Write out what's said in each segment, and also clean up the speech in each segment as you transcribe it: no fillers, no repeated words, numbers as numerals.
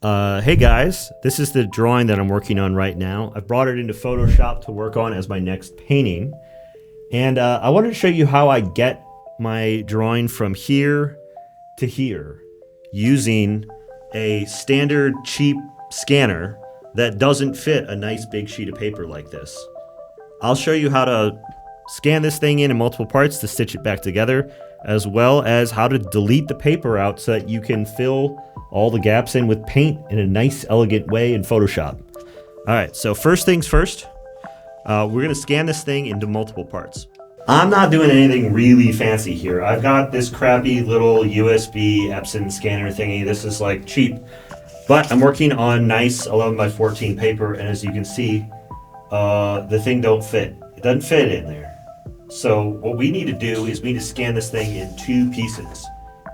Hey guys, this is the drawing that I'm working on right now. I've brought it into Photoshop to work on as my next painting. And I wanted to show you how I get my drawing from here to here using a standard cheap scanner that doesn't fit a nice big sheet of paper like this. I'll show you how to scan this thing in multiple parts to stitch it back together, as well as how to delete the paper out so that you can fill all the gaps in with paint in a nice, elegant way in Photoshop. All right, so first things first, we're gonna scan this thing into multiple parts. I'm not doing anything really fancy here. I've got this crappy little USB Epson scanner thingy. This is like cheap, but I'm working on nice 11 by 14 paper, and as you can see, the thing don't fit. It doesn't fit in there. So what we need to do is we need to scan this thing in two pieces.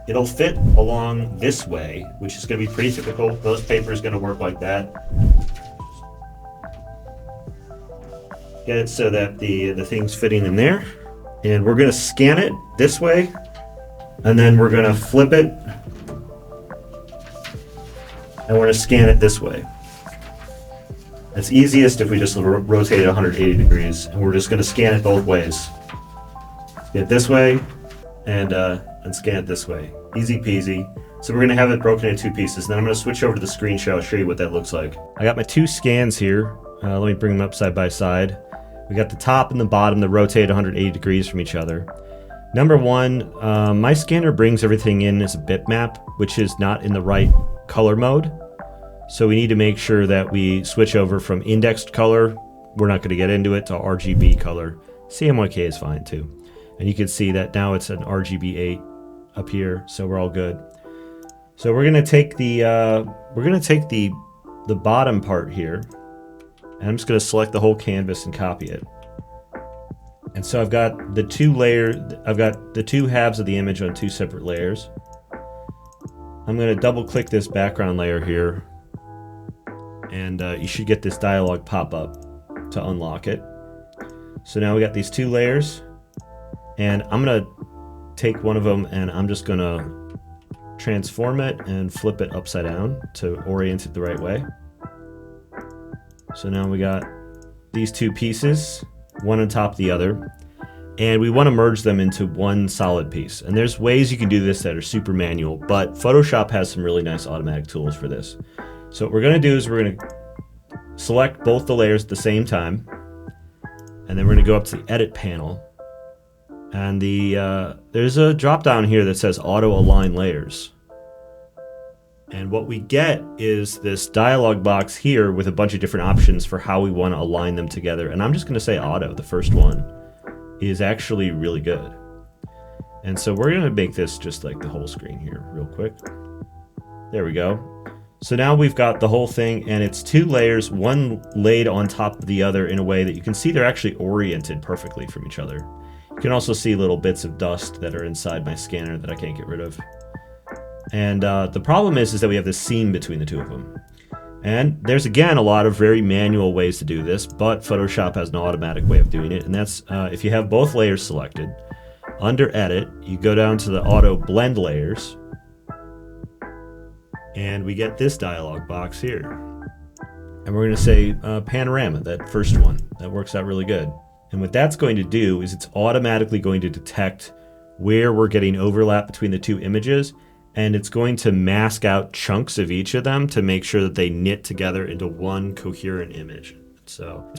It'll fit along this way, which is going to be pretty typical. Most paper is going to work like that. Get it so that the thing's fitting in there. And we're going to scan it this way, and then we're going to flip it, and we're going to scan it this way. It's easiest if we just rotate it 180 degrees, and we're just going to scan it both ways. Get it this way, and scan it this way. Easy peasy. So we're going to have it broken into two pieces. Then I'm going to switch over to the screen shot. I'll show you what that looks like. I got my two scans here. Let me bring them up side by side. We got the top and the bottom that rotate 180 degrees from each other. Number one, my scanner brings everything in as a bitmap, which is not in the right color mode. So we need to make sure that we switch over from indexed color, we're not going to get into it, to RGB color. CMYK is fine too. And you can see that now it's an RGB 8 up here, so we're all good. So we're going to take the bottom part here, and I'm just going to select the whole canvas and copy it. And so I've got the two halves of the image on two separate layers. I'm going to double click this background layer here, and you should get this dialog pop up to unlock it. So now we got these two layers, and I'm going to take one of them and I'm just going to transform it and flip it upside down to orient it the right way. So now we got these two pieces, one on top of the other, and we want to merge them into one solid piece. And there's ways you can do this that are super manual, but Photoshop has some really nice automatic tools for this. So what we're going to do is we're going to select both the layers at the same time, and then we're going to go up to the edit panel, and there's a drop down here that says auto align layers. And what we get is this dialog box here with a bunch of different options for how we want to align them together. And I'm just going to say auto. The first one is actually really good. And so we're going to make this just like the whole screen here real quick. There we go. So now we've got the whole thing, and it's two layers, one laid on top of the other in a way that you can see they're actually oriented perfectly from each other. You can also see little bits of dust that are inside my scanner that I can't get rid of. And the problem is that we have this seam between the two of them. And there's, again, a lot of very manual ways to do this, but Photoshop has an automatic way of doing it. And that's if you have both layers selected, under Edit, you go down to the Auto Blend Layers, and we get this dialog box here. And we're going to say Panorama, that first one. That works out really good. And what that's going to do is it's automatically going to detect where we're getting overlap between the two images, and it's going to mask out chunks of each of them to make sure that they knit together into one coherent image. So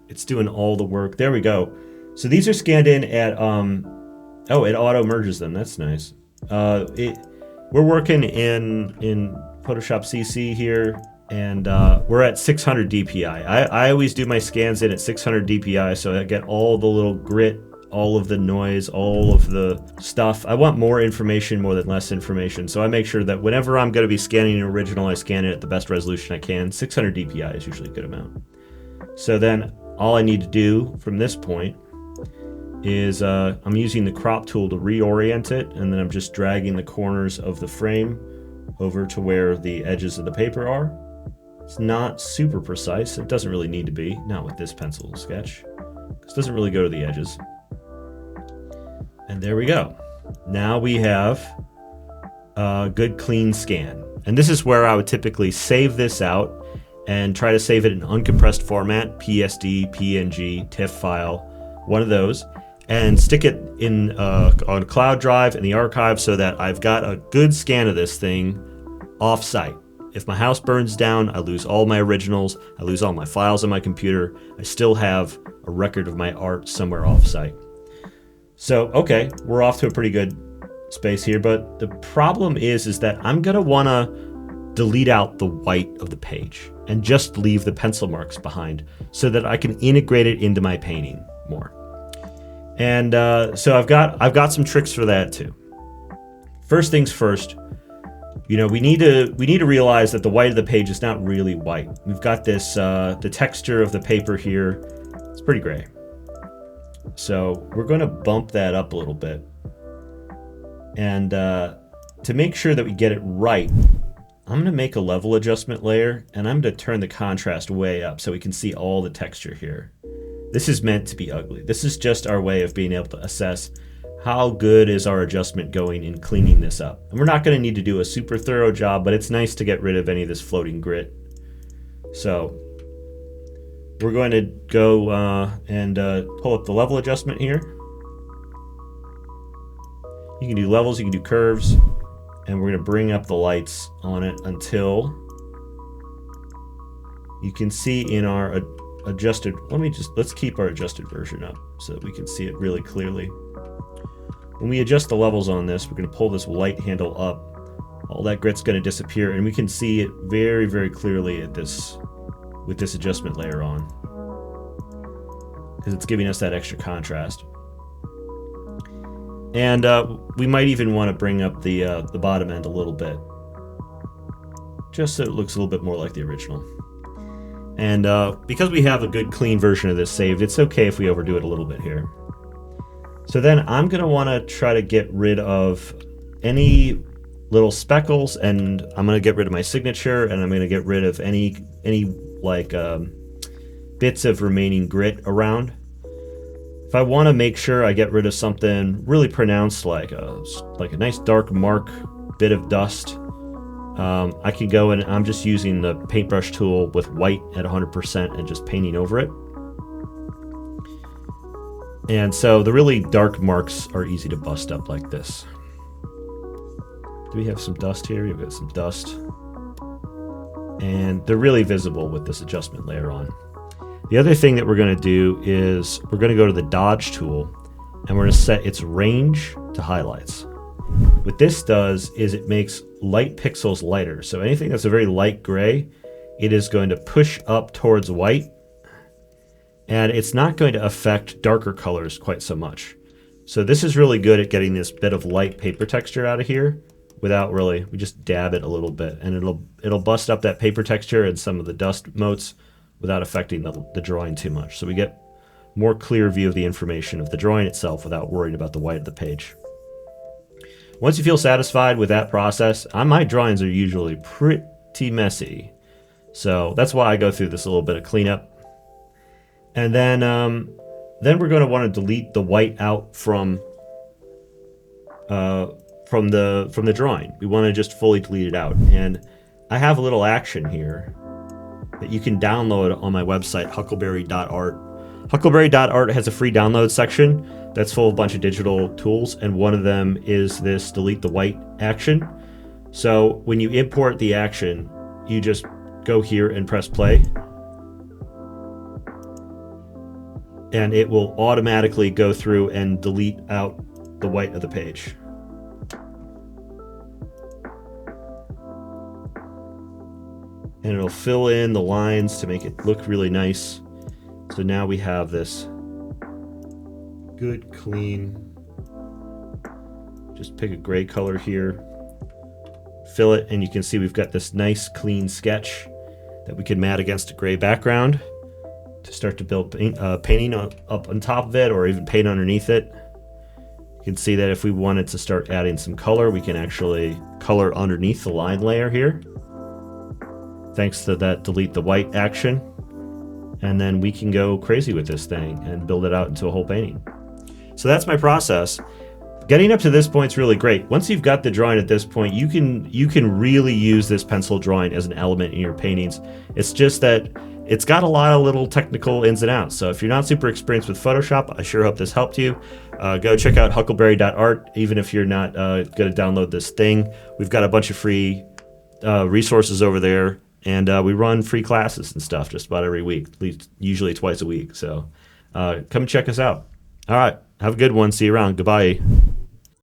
it's doing all the work. There we go. So these are scanned in at, oh, it auto merges them. That's nice. We're working in Photoshop CC here, and we're at 600 DPI. I always do my scans in at 600 DPI, so I get all the little grit, all of the noise, all of the stuff. I want more information more than less information, so I make sure that whenever I'm going to be scanning an original, I scan it at the best resolution I can. 600 DPI is usually a good amount. So then all I need to do from this point is I'm using the crop tool to reorient it, and then I'm just dragging the corners of the frame over to where the edges of the paper are. It's not super precise. It doesn't really need to be, not with this pencil sketch, because it doesn't really go to the edges. And there we go. Now we have a good clean scan. And this is where I would typically save this out and try to save it in uncompressed format, PSD, PNG, TIFF file, one of those, and stick it in on a cloud drive in the archive so that I've got a good scan of this thing off-site. If my house burns down, I lose all my originals, I lose all my files on my computer, I still have a record of my art somewhere off-site. So, okay, we're off to a pretty good space here, but the problem is that I'm gonna wanna delete out the white of the page and just leave the pencil marks behind so that I can integrate it into my painting more. And so I've got some tricks for that too. First things first, you know, we need to realize that the white of the page is not really white. We've got this the texture of the paper here. It's pretty gray. So we're going to bump that up a little bit. And to make sure that we get it right, I'm going to make a level adjustment layer, and I'm going to turn the contrast way up so we can see all the texture here. This is meant to be ugly. This is just our way of being able to assess how good is our adjustment going in cleaning this up. And we're not going to need to do a super thorough job, but it's nice to get rid of any of this floating grit. So we're going to go and pull up the level adjustment here. You can do levels, you can do curves, and we're going to bring up the lights on it until you can see in our adjusted, let's keep our adjusted version up so that we can see it really clearly. When we adjust the levels on this, we're going to pull this light handle up. All that grit's going to disappear, and we can see it very, very clearly at this with this adjustment layer on, because it's giving us that extra contrast. And we might even want to bring up the bottom end a little bit, just so it looks a little bit more like the original. And because we have a good clean version of this saved, it's okay if we overdo it a little bit here. So then I'm going to want to try to get rid of any little speckles, and I'm going to get rid of my signature, and I'm going to get rid of any like bits of remaining grit around. If I want to make sure I get rid of something really pronounced, like a nice dark mark, bit of dust, I can go and I'm just using the paintbrush tool with white at 100% and just painting over it. And so the really dark marks are easy to bust up like this. Do we have some dust here? We've got some dust. And they're really visible with this adjustment layer on. The other thing that we're going to do is we're going to go to the dodge tool, and we're going to set its range to highlights. What this does is it makes light pixels lighter. So anything that's a very light gray, it is going to push up towards white, and it's not going to affect darker colors quite so much. So this is really good at getting this bit of light paper texture out of here without really, we just dab it a little bit, and it'll bust up that paper texture and some of the dust motes without affecting the drawing too much. So we get more clear view of the information of the drawing itself without worrying about the white of the page. Once you feel satisfied with that process, my drawings are usually pretty messy. So that's why I go through this little bit of cleanup. And then we're going to want to delete the white out from the drawing. We want to just fully delete it out. And I have a little action here that you can download on my website, huckleberry.art. Huckleberry.art has a free download section that's full of a bunch of digital tools, and one of them is this delete the white action. So when you import the action, you just go here and press play, and it will automatically go through and delete out the white of the page. And it'll fill in the lines to make it look really nice. So now we have this good, clean, just pick a gray color here, fill it, and you can see we've got this nice, clean sketch that we can mat against a gray background to start to build painting up on top of it, or even paint underneath it. You can see that if we wanted to start adding some color, we can actually color underneath the line layer here, thanks to that delete the white action. And then we can go crazy with this thing and build it out into a whole painting. So that's my process. Getting up to this point is really great. Once you've got the drawing at this point, you can really use this pencil drawing as an element in your paintings. It's just that it's got a lot of little technical ins and outs. So if you're not super experienced with Photoshop, I sure hope this helped you. Go check out huckleberry.art. Even if you're not going to download this thing, we've got a bunch of free resources over there, and we run free classes and stuff just about every week, at least usually twice a week. So come check us out. All right, have a good one. See you around. Goodbye.